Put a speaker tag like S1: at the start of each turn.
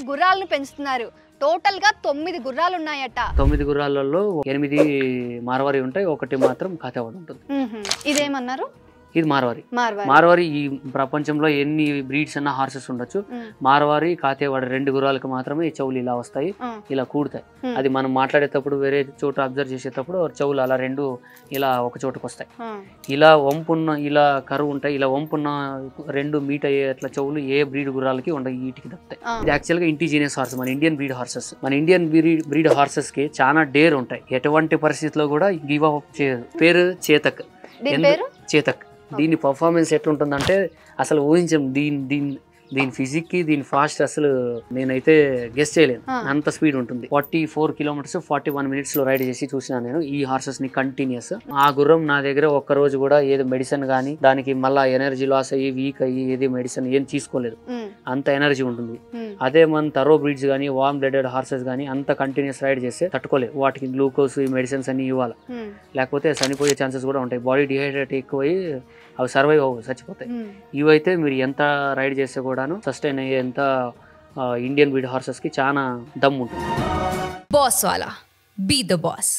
S1: గుర్రాలను పెంచుతున్నారు. టోటల్ గా 9 గుర్రాలు ఉన్నాయట.
S2: 9 గుర్రాలలో 8 మార్వారి ఉంటాయి, ఒకటి మాత్రం కాతేవాడు ఉంటుంది.
S1: ఇదేమన్నారు?
S2: ఇది మార్వారి. మార్వారి ఈ ప్రపంచంలో ఎన్ని బ్రీడ్స్ అన్న హార్సెస్ ఉండొచ్చు, మార్వారి కాతేవాడు 2 గుర్రాలకు మాత్రమే ఈ చెవులు ఇలా వస్తాయి, ఇలా కూడతాయి. అది మనం మాట్లాడేటప్పుడు వేరే చోట అబ్జర్వ్ చేసేటప్పుడు చెవులు అలా 2 ఇలా ఒక చోటుకు వస్తాయి. ఇలా వంపున్న ఇలా కరువు ఉంటాయి, ఇలా వంపున్న 2 మీట్ అయ్యే అట్లా చెవులు ఏ బ్రీడ్ గుర్రాలకి ఉండవు, వీటికి తప్పుతాయి. ఇది యాక్చువల్ గా ఇండిజినియస్ హార్స్, మన ఇండియన్ బ్రీడ్ హార్సెస్. మన ఇండియన్ బ్రీడ్ హార్సెస్ కి చాలా డేర్ ఉంటాయి, ఎటువంటి పరిస్థితిలో కూడా గివ్ అప్ చేయదు. పేరు చేతక్. చేతక్. దీని పర్ఫార్మెన్స్ ఎట్లుంటుందంటే అసలు ఊహించాం. దీని ఫిజిక్ కి దీని ఫాస్ట్ అసలు నేనైతే గెస్ చేయలేను, అంత స్పీడ్ ఉంటుంది. 44 కిలోమీటర్స్ 41 minutes లో రైడ్ చేసి చూసినా నేను ఈ హార్సెస్ ని కంటిన్యూస్. ఆ గుర్రం నా దగ్గర ఒక్క రోజు కూడా ఏది మెడిసిన్ గానీ దానికి మళ్ళా ఎనర్జీ లాస్ అయ్యి వీక్ అయ్యి ఏది మెడిసిన్ ఏం తీసుకోలేదు, అంత ఎనర్జీ ఉంటుంది. అదే మన తరో బ్రీడ్స్ కానీ వార్మ్ బ్లడెడ్ హార్సెస్ కానీ అంత కంటిన్యూస్ రైడ్ చేస్తే తట్టుకోలేదు. వాటికి గ్లూకోజ్ ఈ మెడిసిన్స్ అన్ని ఇవ్వాలి, లేకపోతే చనిపోయే ఛాన్సెస్ కూడా ఉంటాయి. బాడీ డిహైడ్రేట్ ఎక్కువై అవి సర్వైవ్ అవ్వవు, చచ్చిపోతాయి. ఇవైతే మీరు ఎంత రైడ్ చేస్తే కూడాను సస్టైన్ అయ్యేంత ఇండియన్ బ్రీడ్ హార్సెస్ కి చాలా దమ్ ఉంటుంది.
S3: బాస్ వాలా, బీ ద బాస్.